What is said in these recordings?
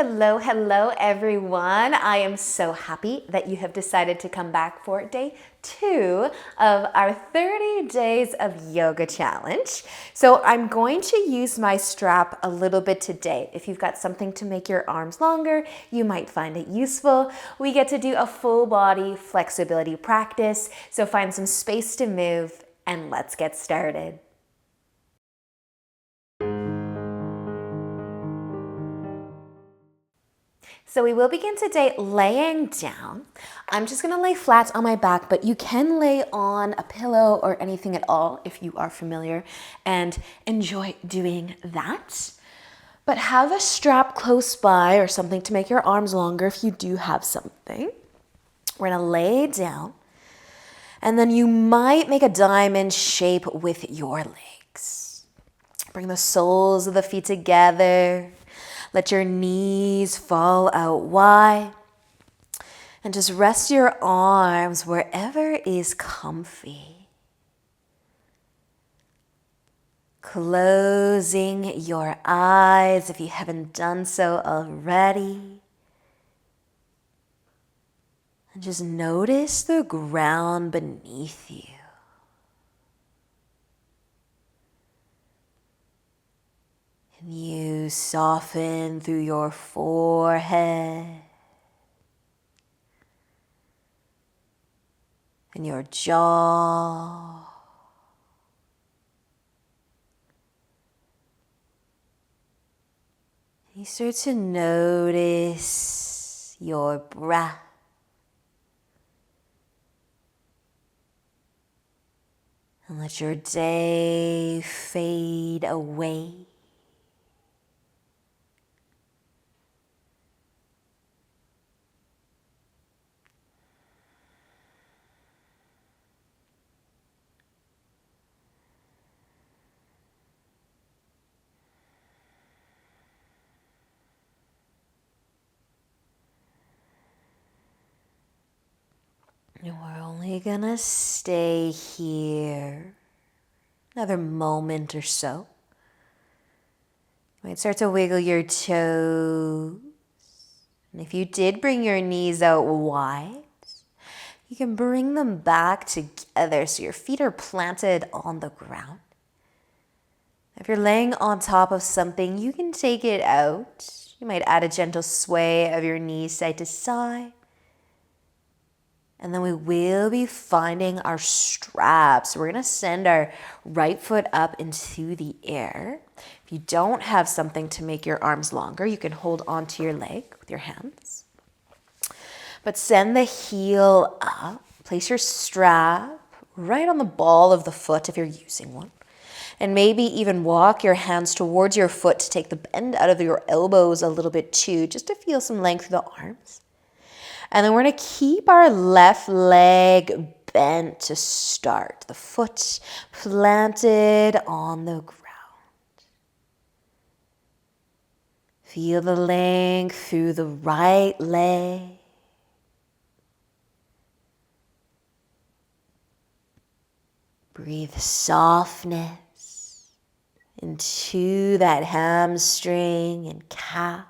Hello, everyone. I am so happy that you have decided to come back for day 2 of our 30 days of yoga challenge. So I'm going to use my strap a little bit today. If you've got something to make your arms longer, you might find it useful. We get to do a full body flexibility practice. So find some space to move and let's get started. So we will begin today laying down. I'm just gonna lay flat on my back, but you can lay on a pillow or anything at all if you are familiar and enjoy doing that. But have a strap close by or something to make your arms longer if you do have something. We're gonna lay down and then you might make a diamond shape with your legs. Bring the soles of the feet together. Let your knees fall out wide and just rest your arms wherever is comfy. Closing your eyes if you haven't done so already. And just notice the ground beneath you. And you soften through your forehead and your jaw. You start to notice your breath. And let your day fade away. And we're only gonna stay here another moment or so. You might start to wiggle your toes. And if you did bring your knees out wide, you can bring them back together so your feet are planted on the ground. If you're laying on top of something, you can take it out. You might add a gentle sway of your knees side to side. And then we will be finding our straps. We're gonna send our right foot up into the air. If you don't have something to make your arms longer, you can hold onto your leg with your hands. But send the heel up. Place your strap right on the ball of the foot if you're using one. And maybe even walk your hands towards your foot to take the bend out of your elbows a little bit too, just to feel some length through the arms. And then we're gonna keep our left leg bent to start. The foot planted on the ground. Feel the length through the right leg. Breathe softness into that hamstring and calf.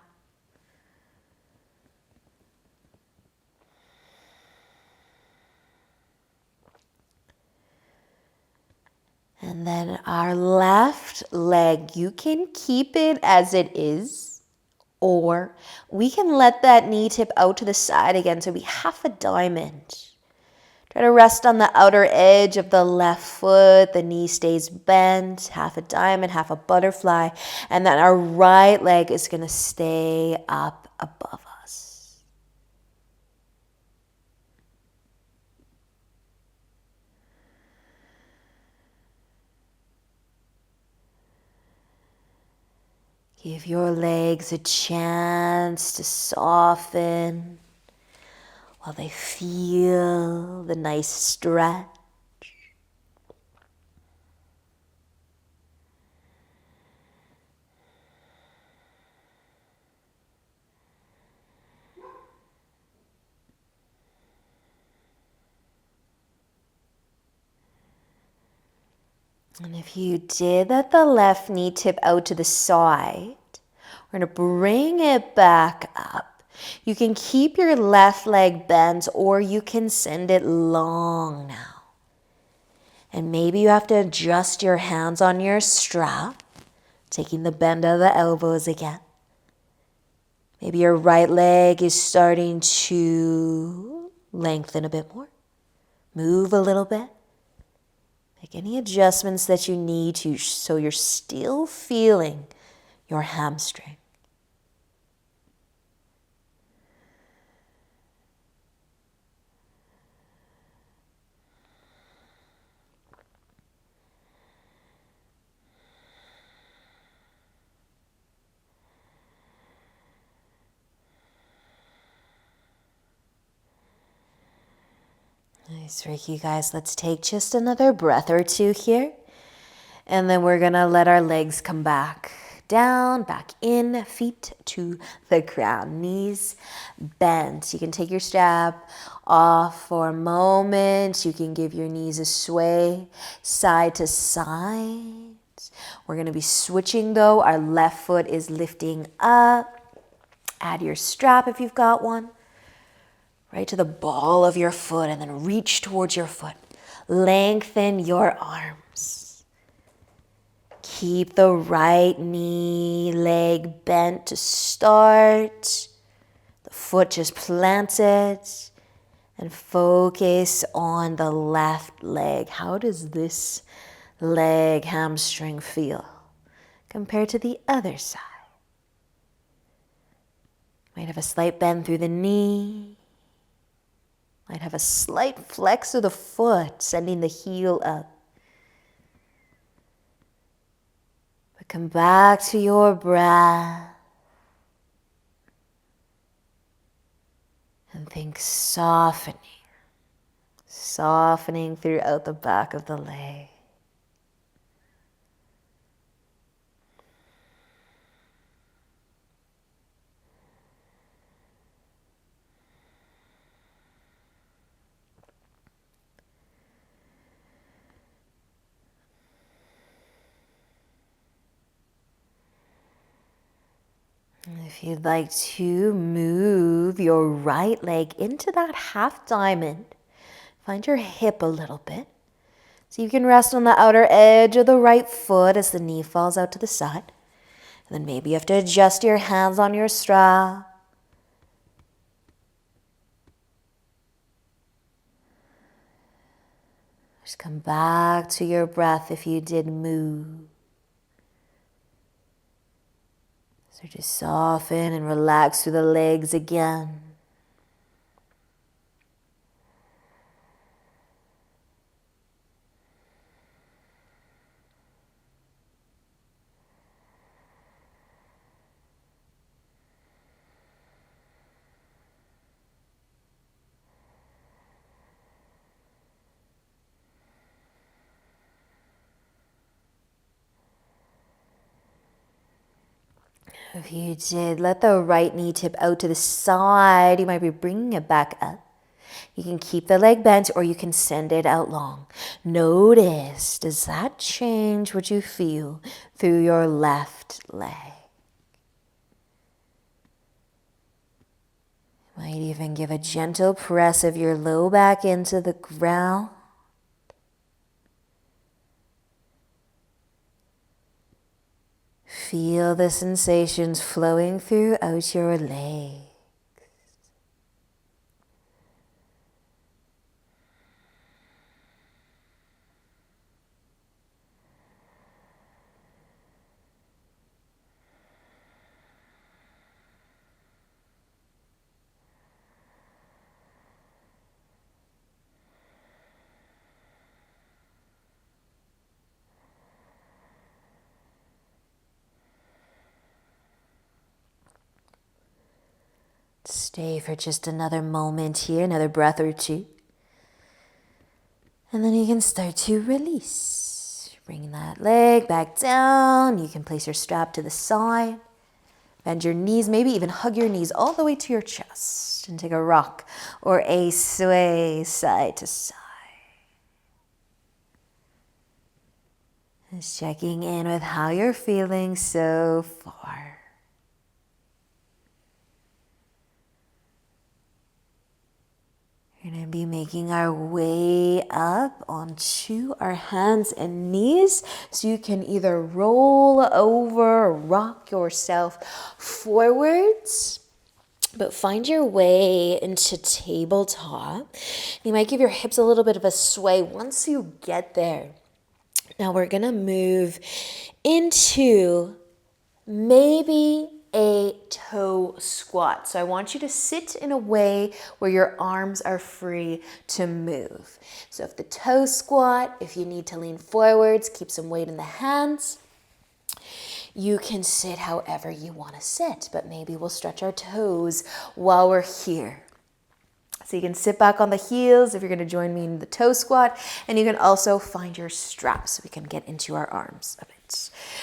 And then our left leg, you can keep it as it is, or we can let that knee tip out to the side again, so we half a diamond. Try to rest on the outer edge of the left foot, the knee stays bent, half a diamond, half a butterfly, and then our right leg is gonna stay up above us. Give your legs a chance to soften while they feel the nice stretch. And if you did let the left knee tip out to the side, We're going to bring it back up. You can keep your left leg bent or you can send it long now. And maybe you have to adjust your hands on your strap, taking the bend of the elbows again. Maybe your right leg is starting to lengthen a bit more. Move a little bit. Make any adjustments that you need to so you're still feeling your hamstring. Nice, Reiki, guys. Let's take just another breath or two here. And then we're going to let our legs come back down, back in, feet to the ground, knees bent. You can take your strap off for a moment. You can give your knees a sway side to side. We're going to be switching though. Our left foot is lifting up. Add your strap if you've got one. Right to the ball of your foot and then reach towards your foot. Lengthen your arms. Keep the right knee, leg bent to start. The foot just planted. And focus on the left leg. How does this leg hamstring feel compared to the other side? Might have a slight bend through the knee. Might have a slight flex of the foot, sending the heel up. But come back to your breath. And think softening. Softening throughout the back of the leg. If you'd like to move your right leg into that half diamond, find your hip a little bit. So you can rest on the outer edge of the right foot as the knee falls out to the side. And then maybe you have to adjust your hands on your strap. Just come back to your breath if you did move. So just soften and relax through the legs again. If you did, let the right knee tip out to the side. You might be bringing it back up. You can keep the leg bent or you can send it out long. Notice, does that change what you feel through your left leg? You might even give a gentle press of your low back into the ground. Feel the sensations flowing throughout your legs. Stay for just another moment here, another breath or two. And then you can start to release. Bring that leg back down. You can place your strap to the side. Bend your knees, maybe even hug your knees all the way to your chest. And take a rock or a sway side to side. Just checking in with how you're feeling so far. We're going to be making our way up onto our hands and knees. So you can either roll over or rock yourself forwards. But find your way into tabletop. You might give your hips a little bit of a sway once you get there. Now we're going to move into maybe a toe squat. So I want you to sit in a way where your arms are free to move. So if the toe squat, if you need to lean forwards, keep some weight in the hands. You can sit however you want to sit, but maybe we'll stretch our toes while we're here. So you can sit back on the heels if you're going to join me in the toe squat, and you can also find your straps so we can get into our arms a bit.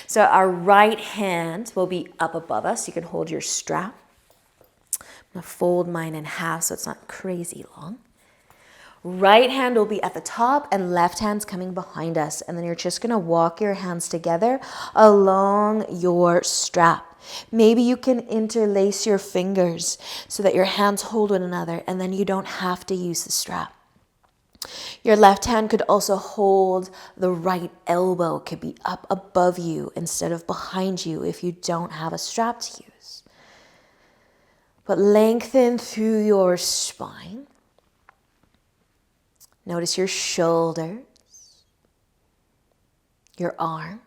So our right hand will be up above us. You can hold your strap. I'm going to fold mine in half so it's not crazy long. Right hand will be at the top and left hand's coming behind us. And then you're just going to walk your hands together along your strap. Maybe you can interlace your fingers so that your hands hold one another and then you don't have to use the strap. Your left hand could also hold the right elbow. It could be up above you instead of behind you if you don't have a strap to use. But lengthen through your spine. Notice your shoulders, your arms.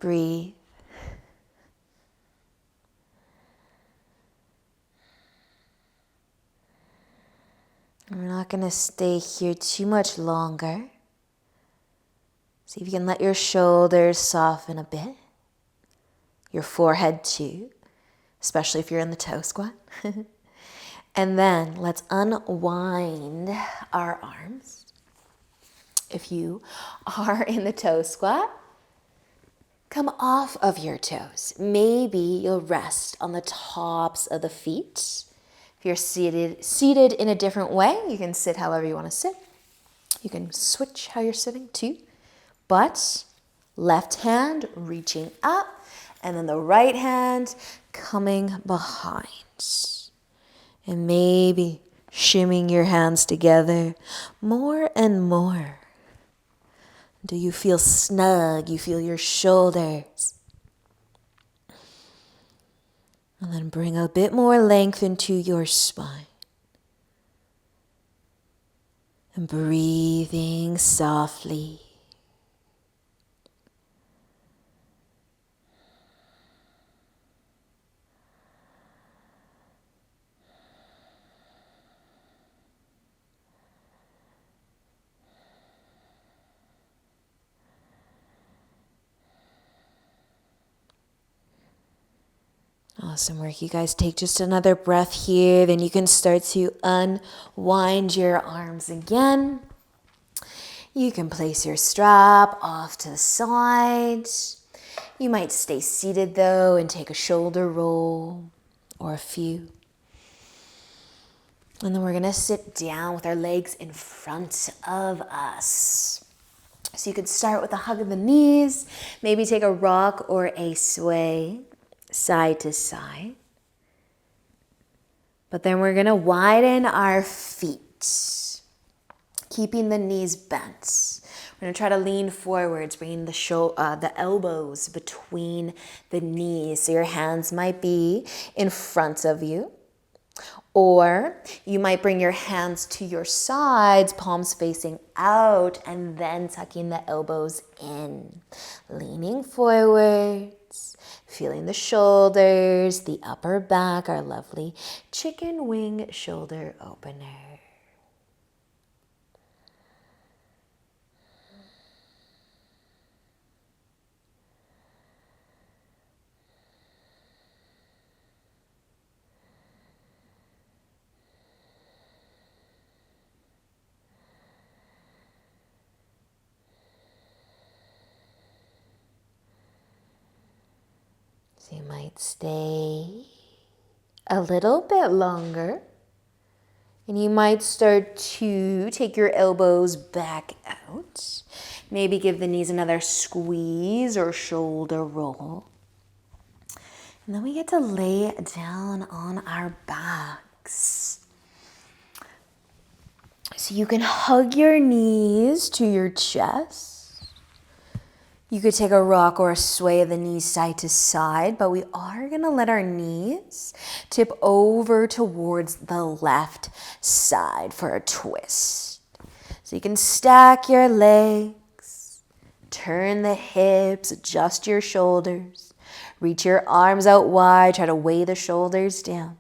Breathe. We're not going to stay here too much longer. See if you can let your shoulders soften a bit. Your forehead too, especially if you're in the toe squat. And then let's unwind our arms. If you are in the toe squat, come off of your toes. Maybe you'll rest on the tops of the feet. If you're seated in a different way, you can sit however you want to sit. You can switch how you're sitting too. But left hand reaching up and then the right hand coming behind. And maybe shimming your hands together more and more. Do you feel snug? You feel your shoulders. And then bring a bit more length into your spine. And breathing softly. Awesome work. You guys take just another breath here. Then you can start to unwind your arms again. You can place your strap off to the side. You might stay seated though and take a shoulder roll or a few. And then we're going to sit down with our legs in front of us. So you could start with a hug of the knees. Maybe take a rock or a sway. Side to side. But then we're going to widen our feet, keeping the knees bent. We're going to try to lean forwards, bringing the elbows between the knees. So your hands might be in front of you. Or you might bring your hands to your sides, palms facing out, and then tucking the elbows in. Leaning forwards. Feeling the shoulders, the upper back, our lovely chicken wing shoulder opener. So you might stay a little bit longer. And you might start to take your elbows back out. Maybe give the knees another squeeze or shoulder roll. And then we get to lay down on our back. So you can hug your knees to your chest. You could take a rock or a sway of the knees side to side, but we are gonna let our knees tip over towards the left side for a twist. So you can stack your legs, turn the hips, adjust your shoulders, reach your arms out wide, try to weigh the shoulders down.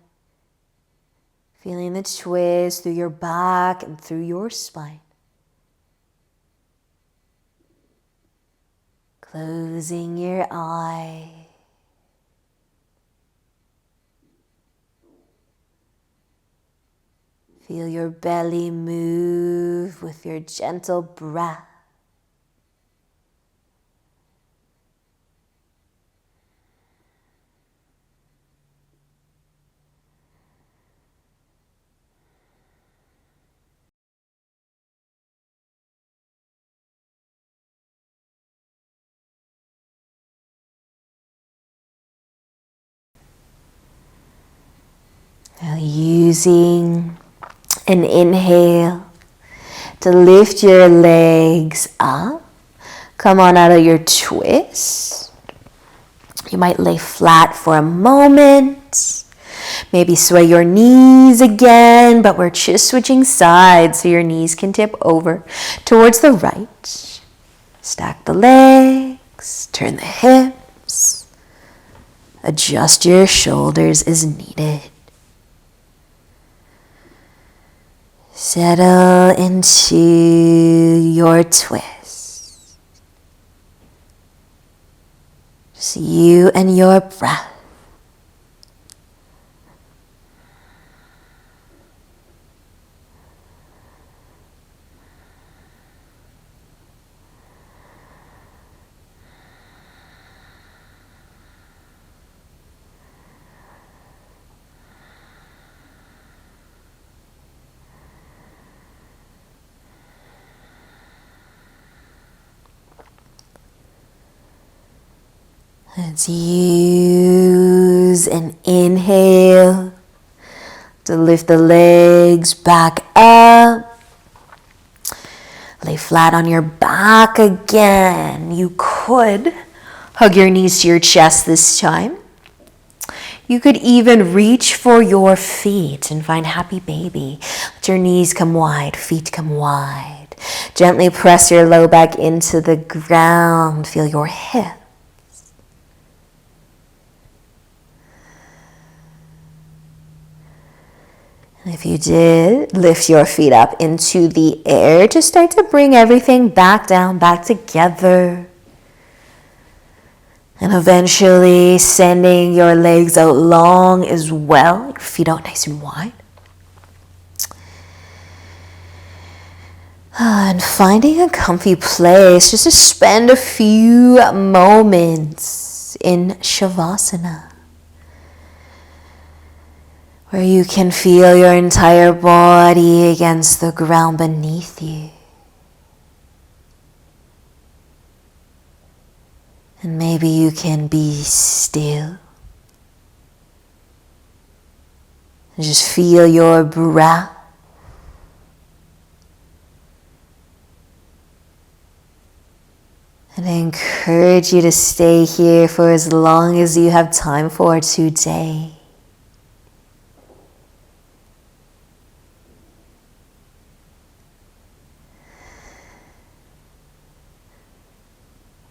Feeling the twist through your back and through your spine. Closing your eye. Feel your belly move with your gentle breath. Now using an inhale to lift your legs up. Come on out of your twist. You might lay flat for a moment. Maybe sway your knees again, but we're just switching sides so your knees can tip over towards the right. Stack the legs, turn the hips. Adjust your shoulders as needed. Settle into your twist. Just you and your breath. Let's use an inhale to lift the legs back up. Lay flat on your back again. You could hug your knees to your chest this time. You could even reach for your feet and find happy baby. Let your knees come wide, feet come wide. Gently press your low back into the ground. Feel your hips. And if you did, lift your feet up into the air. Just start to bring everything back down, back together. And eventually sending your legs out long as well. Your feet out nice and wide. And finding a comfy place just to spend a few moments in Shavasana, where you can feel your entire body against the ground beneath you. And maybe you can be still. And just feel your breath. And I encourage you to stay here for as long as you have time for today.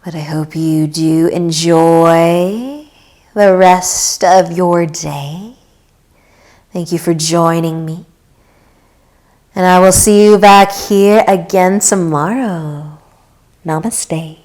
But I hope you do enjoy the rest of your day. Thank you for joining me. And I will see you back here again tomorrow. Namaste.